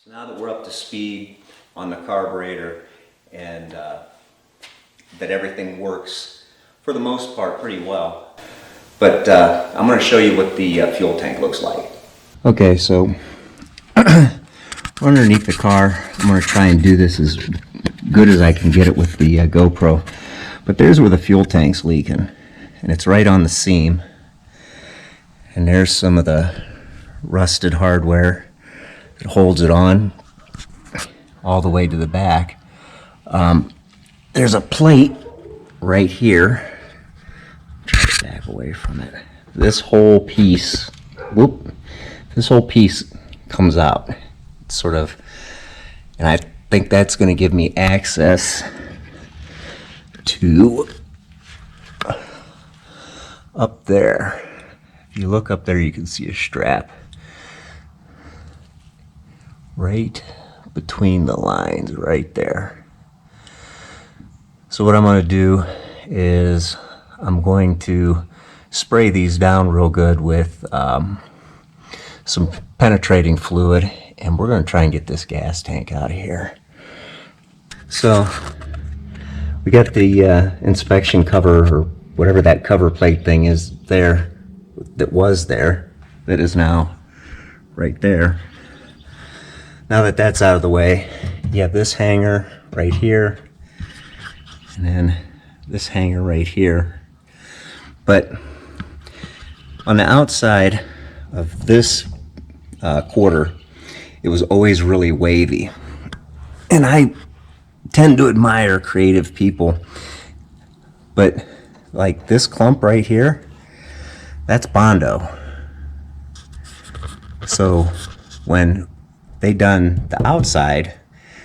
So now that we're up to speed on the carburetor and that everything works for the most part pretty well, but I'm going to show you what the fuel tank looks like. Okay, so underneath the car, I'm going to try and do this as good as I can get it with the GoPro. But there's where the fuel tank's leaking, and it's right on the seam. And there's some of the rusted hardware that holds it on all the way to the back. There's a plate right here. Try to back away from it. This whole piece, this whole piece comes out. It's sort of, and I think that's going to give me access to up there. If you look up there, you can see a strap right between the lines right there. So what I'm going to do is I'm going to spray these down real good with some penetrating fluid, and we're going to try and get this gas tank out of here. So we got the inspection cover, or whatever that cover plate thing is there, that was there, that is now right there. Now that that's out of the way, you have this hanger right here, and then this hanger right here. But on the outside of this quarter, it was always really wavy. And I tend to admire creative people, but like this clump right here, that's Bondo. So when they done the outside,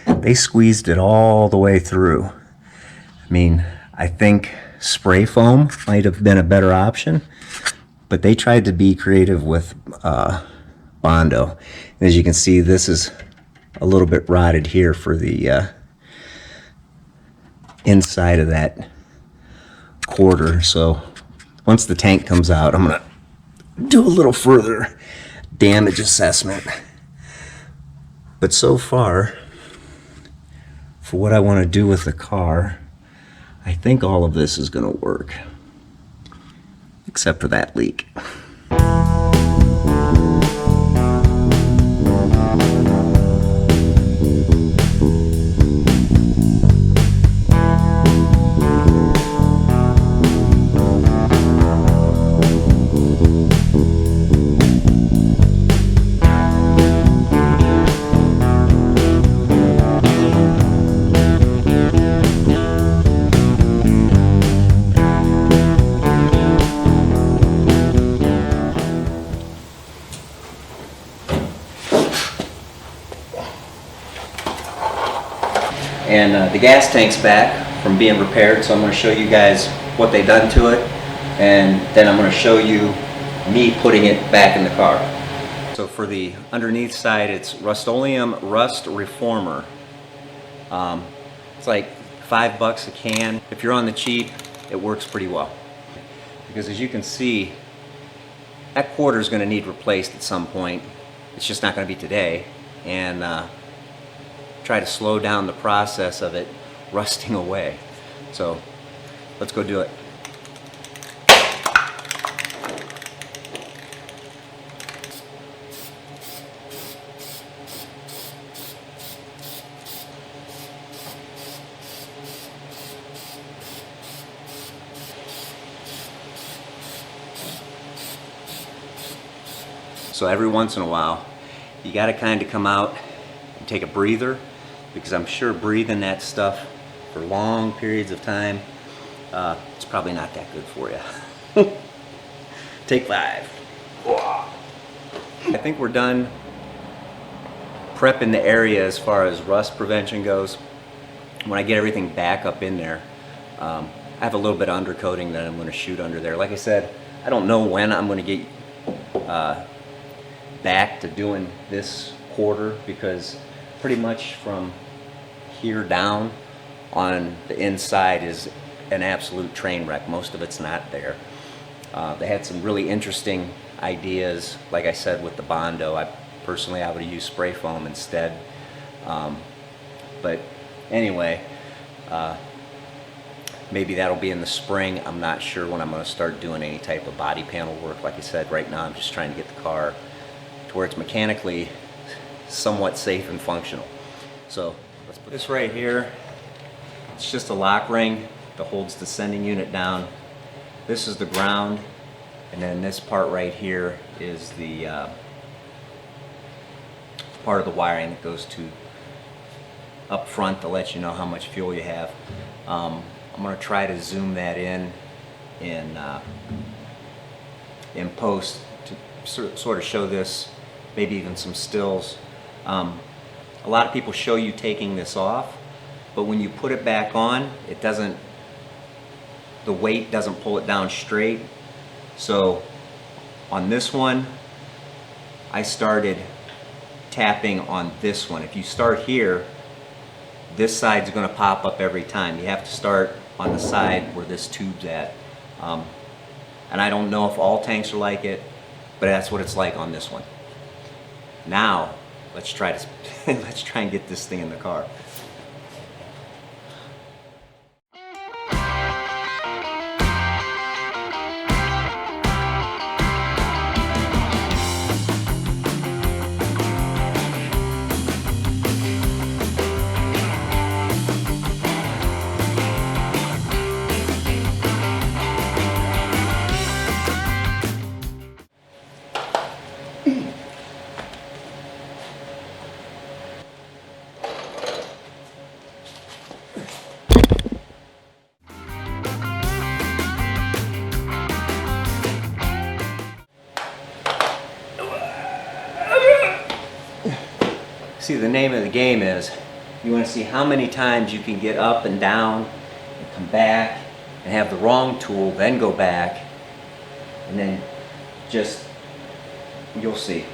they squeezed it all the way through. I mean, I think spray foam might have been a better option, but they tried to be creative with Bondo. And as you can see, this is a little bit rotted here for the inside of that quarter. So once the tank comes out, I'm gonna do a little further damage assessment. But so far, for what I want to do with the car, I think all of this is going to work, except for that leak. And the gas tank's back from being repaired, so I'm going to show you guys what they've done to it, and then I'm going to show you me putting it back in the car. So for the underneath side, it's Rust-Oleum Rust Reformer. It's like $5 a can. If you're on the cheap, it works pretty well. Because as you can see, that quarter is going to need replaced at some point. It's just not going to be today. And try to slow down the process of it rusting away. So let's go do it. So every once in a while, you got to kind of come out and take a breather, because I'm sure breathing that stuff for long periods of time, it's probably not that good for you. Take 5. I think we're done prepping the area as far as rust prevention goes. When I get everything back up in there, I have a little bit of undercoating that I'm going to shoot under there. Like I said, I don't know when I'm going to get back to doing this quarter, because pretty much from here down on the inside is an absolute train wreck. Most of it's not there. They had some really interesting ideas, like I said, with the Bondo. I Personally, I would have used spray foam instead. But anyway, maybe that'll be in the spring. I'm not sure when I'm going to start doing any type of body panel work. Like I said, right now I'm just trying to get the car to where it's mechanically somewhat safe and functional. So let's put this right here. It's just a lock ring that holds the sending unit down. This is the ground, and then this part right here is the part of the wiring that goes to up front to let you know how much fuel you have. I'm going to try to zoom that in post to sort of show this, maybe even some stills. A lot of people show you taking this off, but when you put it back on, it doesn't, the weight doesn't pull it down straight. So on this one, I started tapping on this one. If you start here, this side's going to pop up every time. You have to start on the side where this tube's at. And I don't know if all tanks are like it, but that's what it's like on this one. Now, let's try and get this thing in the car. See, the name of the game is you want to see how many times you can get up and down and come back and have the wrong tool, then go back, and then just, you'll see.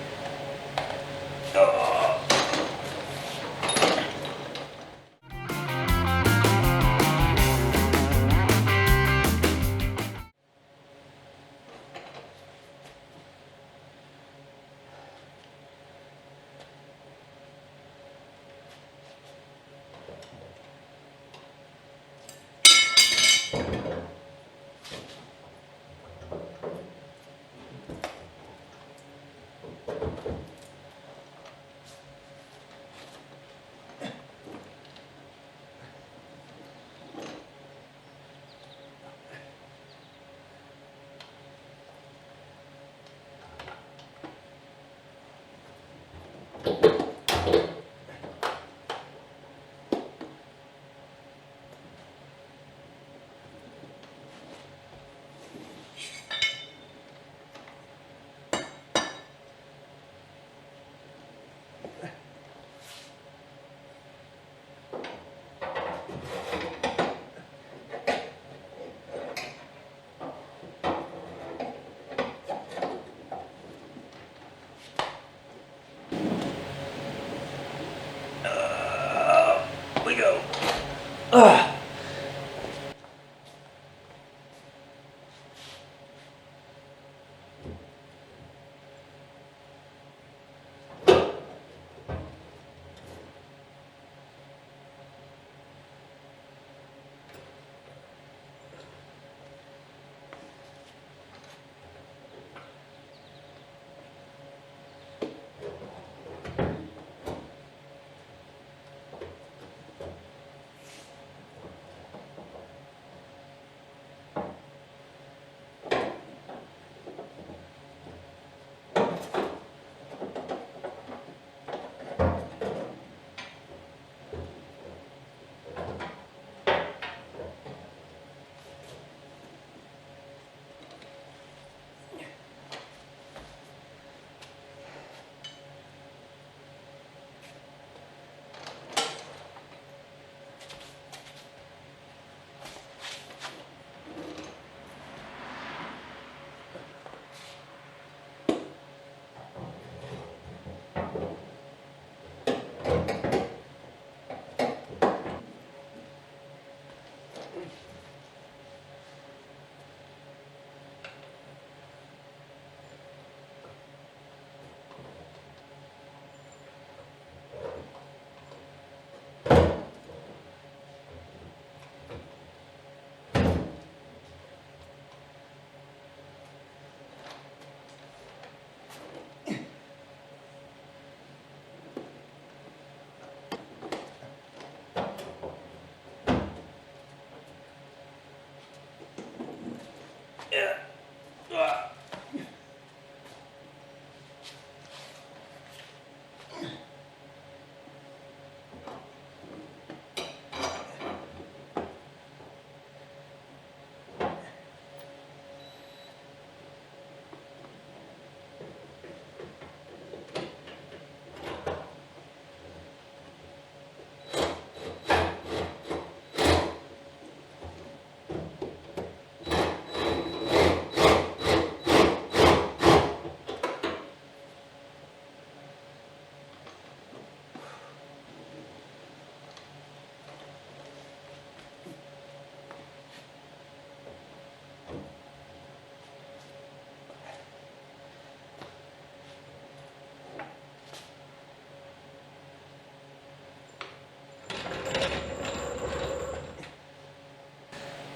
We go.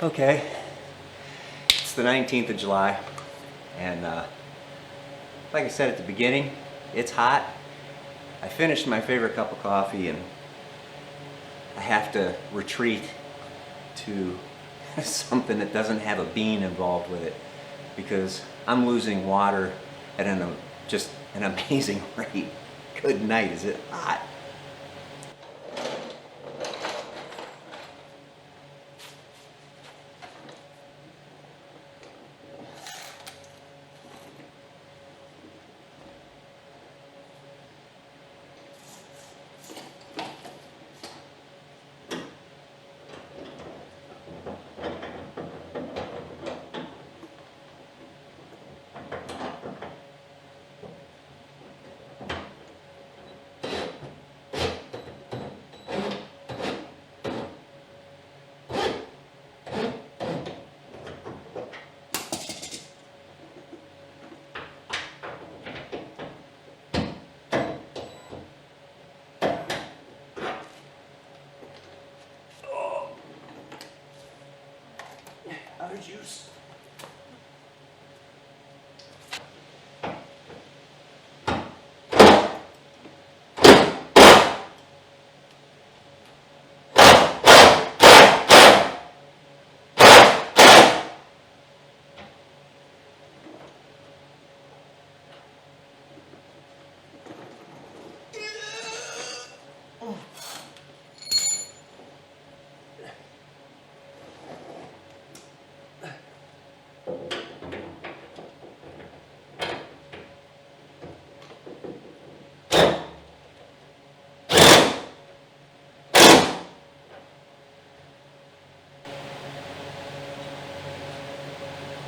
Okay, it's the 19th of July, and like I said at the beginning, it's hot. I finished my favorite cup of coffee and I have to retreat to something that doesn't have a bean involved with it because I'm losing water at just an amazing rate. Good night, is it hot? Out of juice.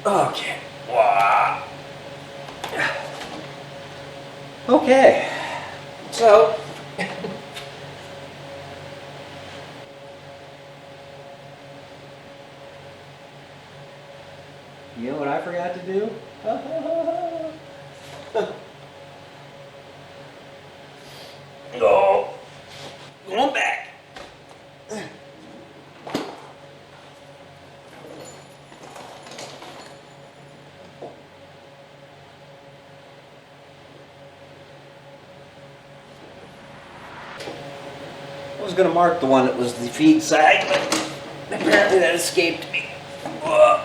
Okay. Wow. Okay. So you know what I forgot to do? Oh, going back. I was going to mark the one that was the feed side, but apparently that escaped me. Ugh.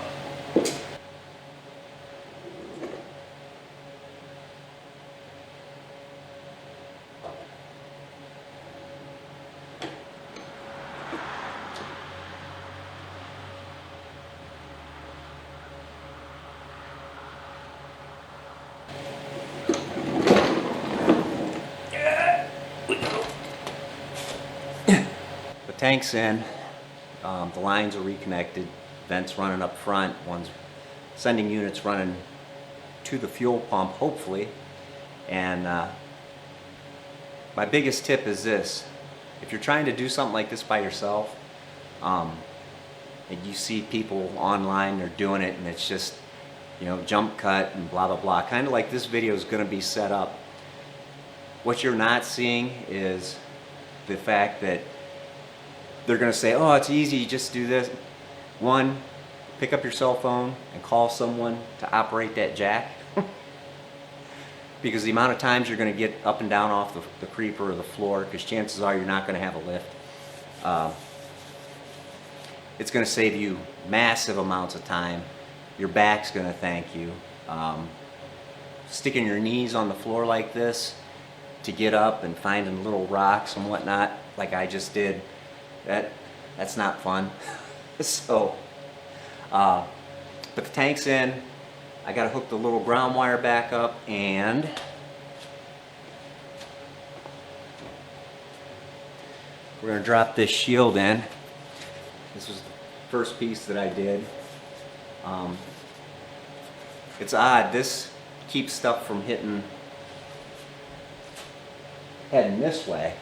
The tank's in, the lines are reconnected, vents running up front, one's sending units running to the fuel pump, hopefully. And my biggest tip is this: if you're trying to do something like this by yourself, and you see people online, they're doing it and it's just, you know, jump cut and blah blah blah, kind of like this video is going to be set up. What you're not seeing is the fact that they're going to say, oh, it's easy, you just do this. One, pick up your cell phone and call someone to operate that jack. Because the amount of times you're going to get up and down off the creeper or the floor, because chances are you're not going to have a lift. It's going to save you massive amounts of time. Your back's going to thank you. Sticking your knees on the floor like this to get up and finding little rocks and whatnot, like I just did, that's not fun. So, but the tank's in. I got to hook the little ground wire back up, and we're going to drop this shield in. This was the first piece that I did. It's odd, this keeps stuff from heading this way,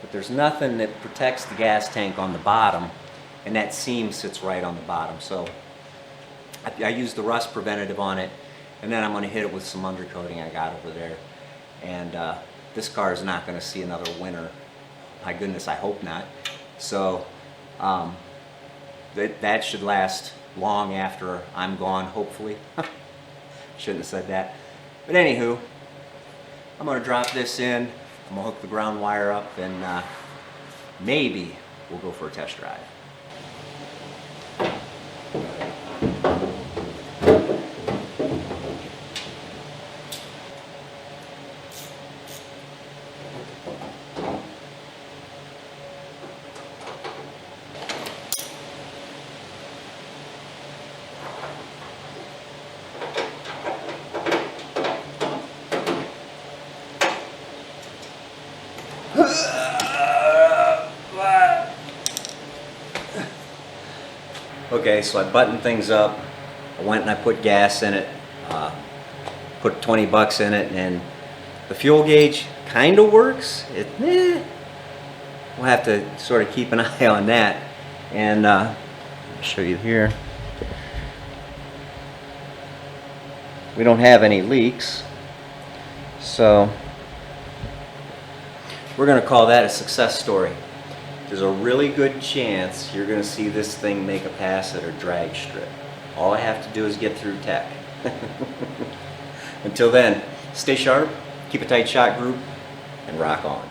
but there's nothing that protects the gas tank on the bottom, and that seam sits right on the bottom. So I used the rust preventative on it, and then I'm going to hit it with some undercoating I got over there. And this car is not going to see another winter. My goodness, I hope not. So that should last long after I'm gone, hopefully. Shouldn't have said that. But anywho, I'm gonna drop this in, I'm gonna hook the ground wire up, and maybe we'll go for a test drive. Okay, so I buttoned things up. I went and I put gas in it, put 20 bucks in it, and the fuel gauge kind of works. We'll have to sort of keep an eye on that. And I'll show you here. We don't have any leaks, so we're going to call that a success story. There's a really good chance you're going to see this thing make a pass at a drag strip. All I have to do is get through tech. Until then, stay sharp, keep a tight shot group, and rock on.